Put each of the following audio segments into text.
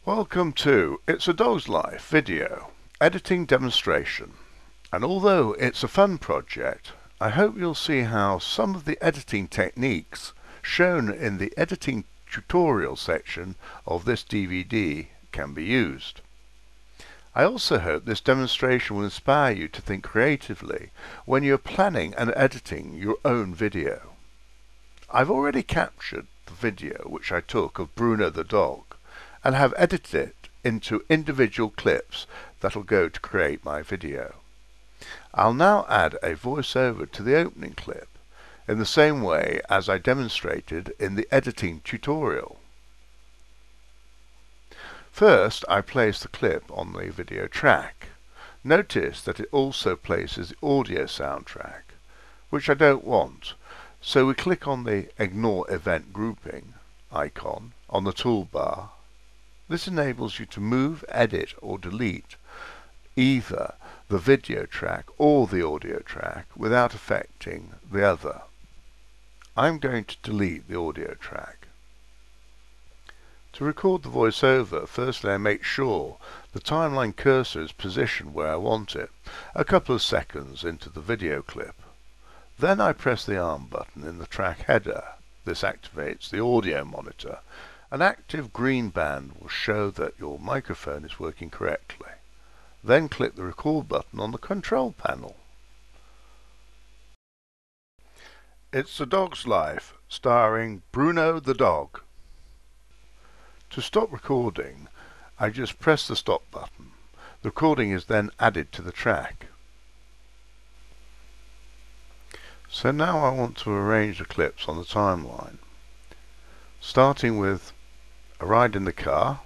Welcome to It's a Dog's Life video editing demonstration, and although it's a fun project, I hope you'll see how some of the editing techniques shown in the editing tutorial section of this DVD can be used. I also hope this demonstration will inspire you to think creatively when you're planning and editing your own video. I've already captured the video which I took of Bruno the dog and have edited it into individual clips that'll go to create my video. I'll now add a voiceover to the opening clip in the same way as I demonstrated in the editing tutorial. First, I place the clip on the video track. Notice that it also places the audio soundtrack, which I don't want, so we click on the Ignore Event Grouping icon on the toolbar. This enables you to move, edit or delete either the video track or the audio track without affecting the other. I'm going to delete the audio track. To record the voiceover, firstly I make sure the timeline cursor is positioned where I want it, a couple of seconds into the video clip. Then I press the arm button in the track header. This activates the audio monitor. An active green band will show that your microphone is working correctly. Then click the record button on the control panel. It's a Dog's Life, starring Bruno the dog. To stop recording, I just press the stop button. The recording is then added to the track. So now I want to arrange the clips on the timeline, starting with a ride in the car,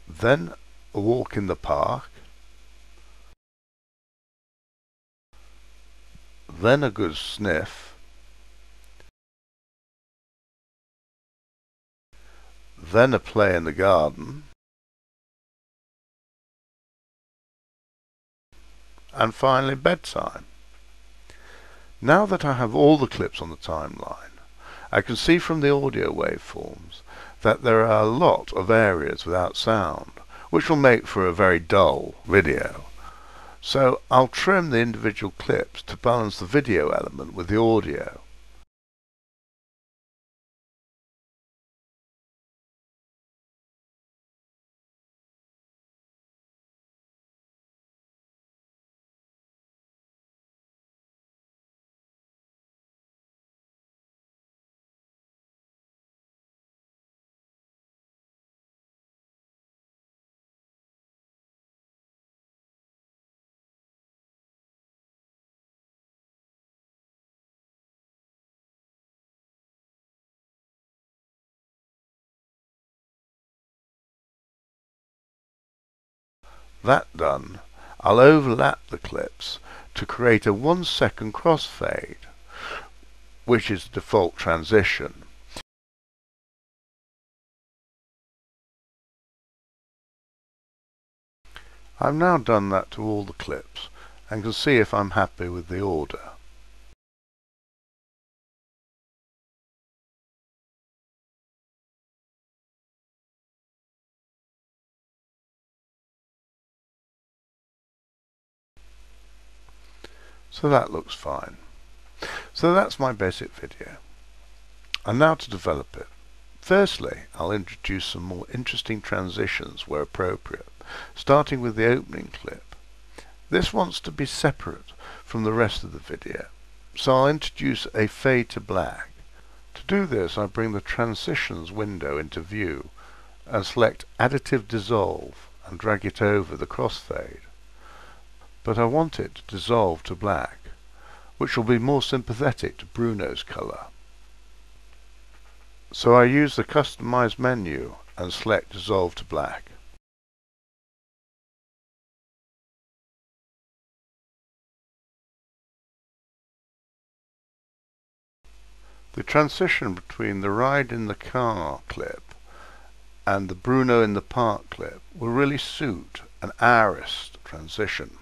then a walk in the park, then a good sniff, then a play in the garden, and finally bedtime. Now that I have all the clips on the timeline, I can see from the audio waveforms that there are a lot of areas without sound, which will make for a very dull video. So I'll trim the individual clips to balance the video element with the audio. That done, I'll overlap the clips to create a 1-second crossfade, which is the default transition. I've now done that to all the clips and can see if I'm happy with the order. So that looks fine. So that's my basic video. And now to develop it. Firstly, I'll introduce some more interesting transitions where appropriate, starting with the opening clip. This wants to be separate from the rest of the video, so I'll introduce a fade to black. To do this, I bring the transitions window into view and select Additive Dissolve and drag it over the crossfade. But I want it to dissolve to black, which will be more sympathetic to Bruno's colour. So I use the Customize menu and select Dissolve to Black. The transition between the ride in the car clip and the Bruno in the park clip will really suit an artist transition.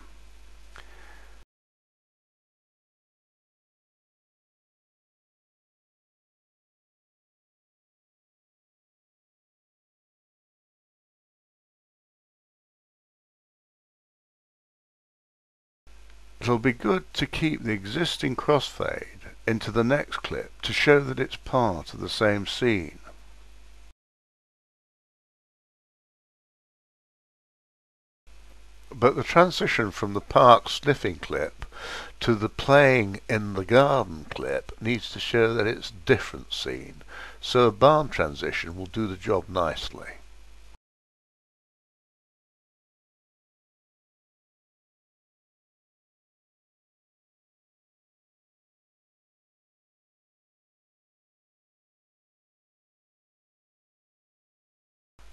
It'll be good to keep the existing crossfade into the next clip to show that it's part of the same scene. But the transition from the park sniffing clip to the playing in the garden clip needs to show that it's a different scene, so a barn transition will do the job nicely.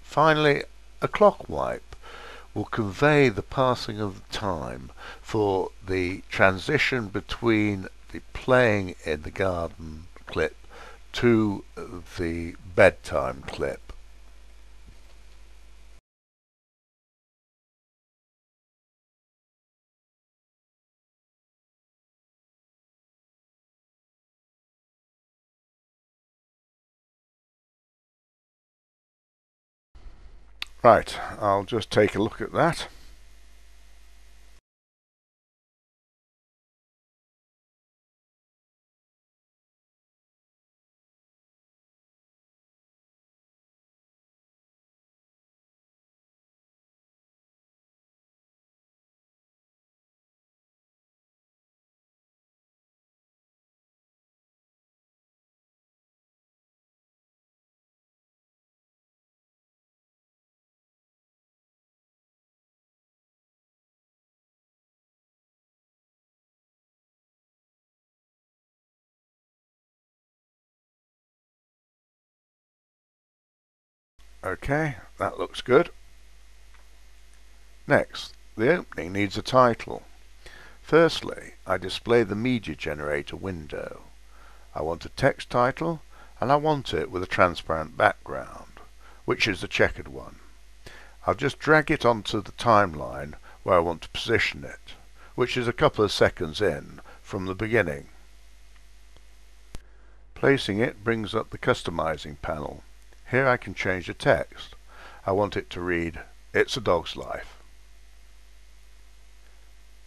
Finally, a clock wipe will convey the passing of time for the transition between the playing in the garden clip to the bedtime clip. Right, I'll just take a look at that. Okay, that looks good. Next, the opening needs a title. Firstly, I display the media generator window. I want a text title, and I want it with a transparent background, which is the checkered one. I'll just drag it onto the timeline where I want to position it, which is a couple of seconds in from the beginning. Placing it brings up the customizing panel. Here I can change the text. I want it to read, "It's a dog's life."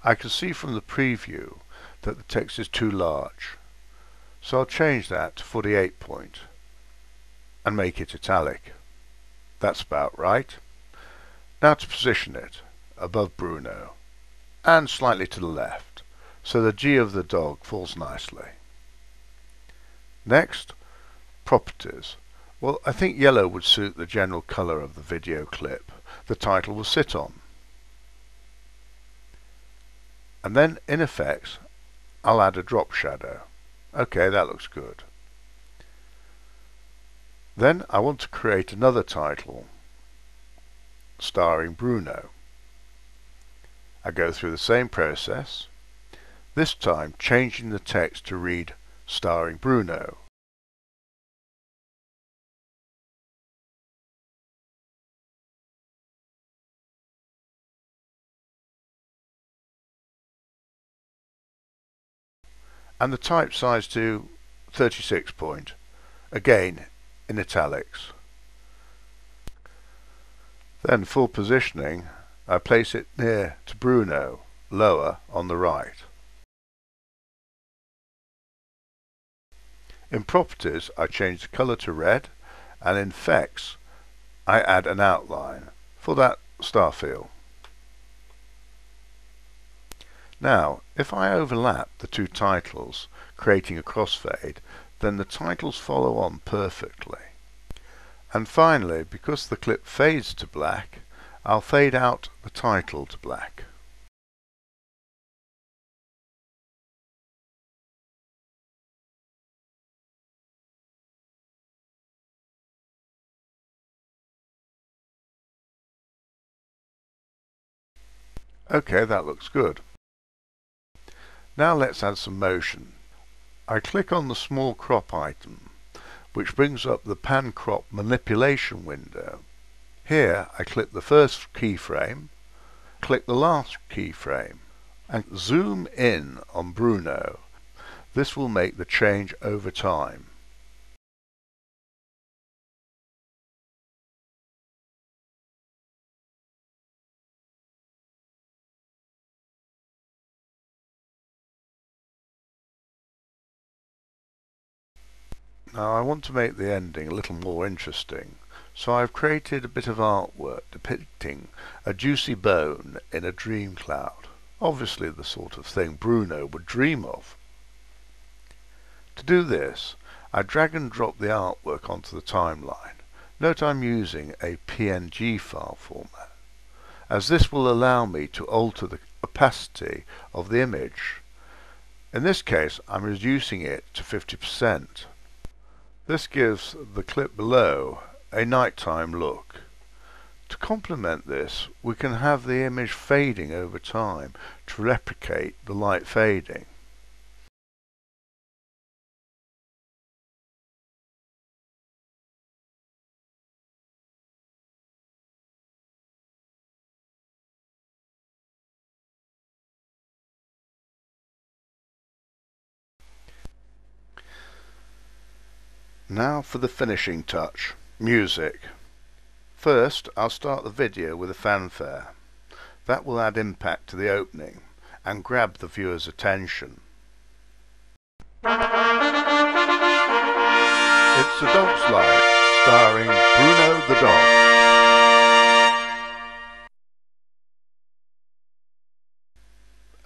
I can see from the preview that the text is too large, so I'll change that to 48 point and make it italic. That's about right. Now to position it above Bruno and slightly to the left, so the G of the dog falls nicely. Next, properties. Well, I think yellow would suit the general color of the video clip the title will sit on. And then in effects, I'll add a drop shadow. Okay, that looks good. Then I want to create another title starring Bruno. I go through the same process, this time changing the text to read starring Bruno. And the type size to 36 point, again in italics. Then full positioning, I place it near to Bruno, lower on the right. In properties I change the colour to red, and in effects I add an outline for that star feel. Now, if I overlap the two titles, creating a crossfade, then the titles follow on perfectly. And finally, because the clip fades to black, I'll fade out the title to black. Okay, that looks good. Now let's add some motion. I click on the small crop item, which brings up the pan crop manipulation window. Here I click the first keyframe, click the last keyframe, and zoom in on Bruno. This will make the change over time. Now I want to make the ending a little more interesting, so I've created a bit of artwork depicting a juicy bone in a dream cloud, obviously the sort of thing Bruno would dream of. To do this, I drag and drop the artwork onto the timeline. Note I'm using a PNG file format, as this will allow me to alter the opacity of the image. In this case, I'm reducing it to 50%. This gives the clip below a nighttime look. To complement this, we can have the image fading over time to replicate the light fading. Now for the finishing touch, music. First, I'll start the video with a fanfare. That will add impact to the opening and grab the viewer's attention. It's A Dog's Life, starring Bruno the dog.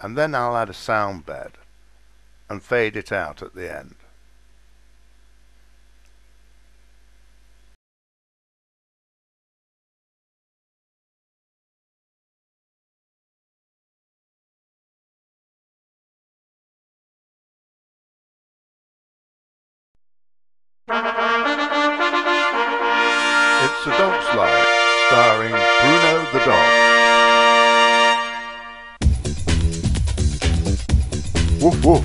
And then I'll add a sound bed and fade it out at the end. It's A Dog's Life, starring Bruno the dog. Woof woof,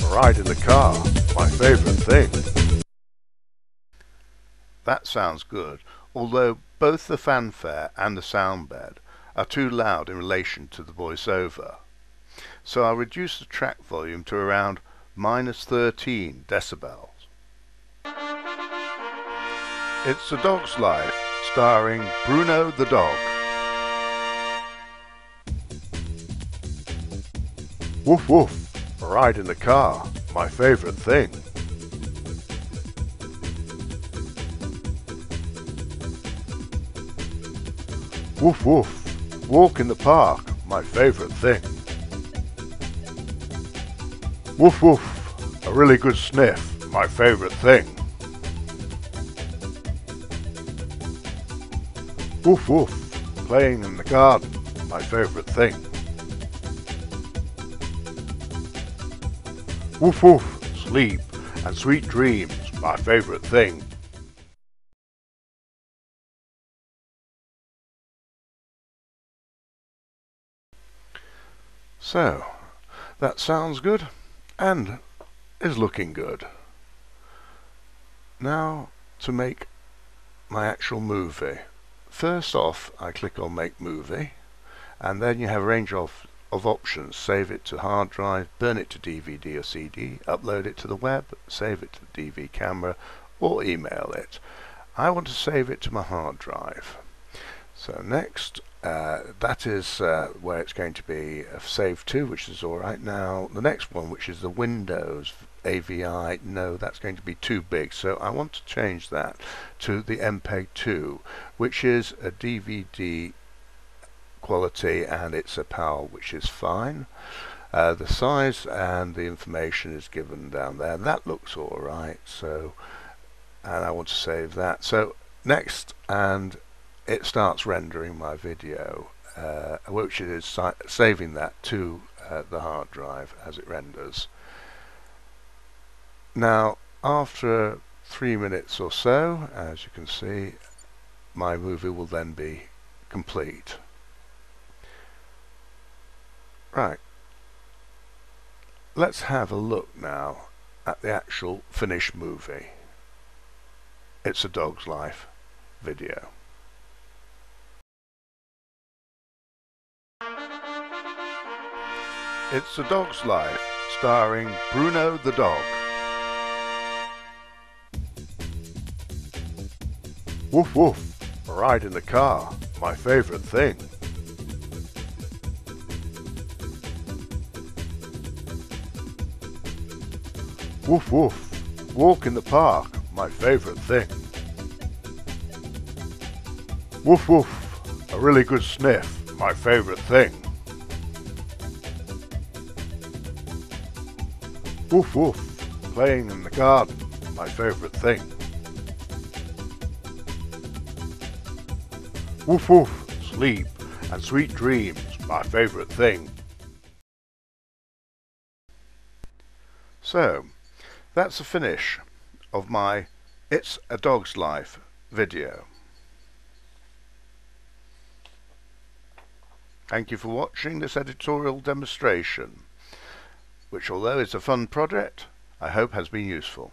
a ride in the car, my favourite thing. That sounds good, although both the fanfare and the sound bed are too loud in relation to the voiceover. So I'll reduce the track volume to around -13 decibels. It's A Dog's Life, starring Bruno the dog. Woof woof, a ride in the car, my favourite thing. Woof woof, walk in the park, my favourite thing. Woof woof, a really good sniff, my favourite thing. Woof woof, playing in the garden, my favourite thing. Woof woof, sleep and sweet dreams, my favourite thing. So, that sounds good and is looking good. Now to make my actual movie. First off, I click on Make Movie, and then you have a range of options. Save it to hard drive, burn it to DVD or CD, upload it to the web, save it to the DV camera, or email it. I want to save it to my hard drive. So next, that is where it's going to be saved to, which is alright. Now the next one, which is the Windows AVI, no, that's going to be too big, so I want to change that to the MPEG 2, which is a DVD quality, and it's a PAL, which is fine. The size and the information is given down there. That looks alright, so, and I want to save that. So next, and it starts rendering my video, which is saving that to the hard drive as it renders. Now after 3 minutes or so, as you can see, my movie will then be complete. Right, let's have a look now at the actual finished movie. It's A Dog's Life video. It's A Dog's Life, starring Bruno the dog. Woof woof, a ride in the car, my favourite thing. Woof woof, walk in the park, my favourite thing. Woof woof, a really good sniff, my favourite thing. Woof woof, playing in the garden, my favourite thing. Woof woof, sleep and sweet dreams, my favourite thing. So, that's the finish of my It's a Dog's Life video. Thank you for watching this editorial demonstration, which although it's a fun project, I hope has been useful.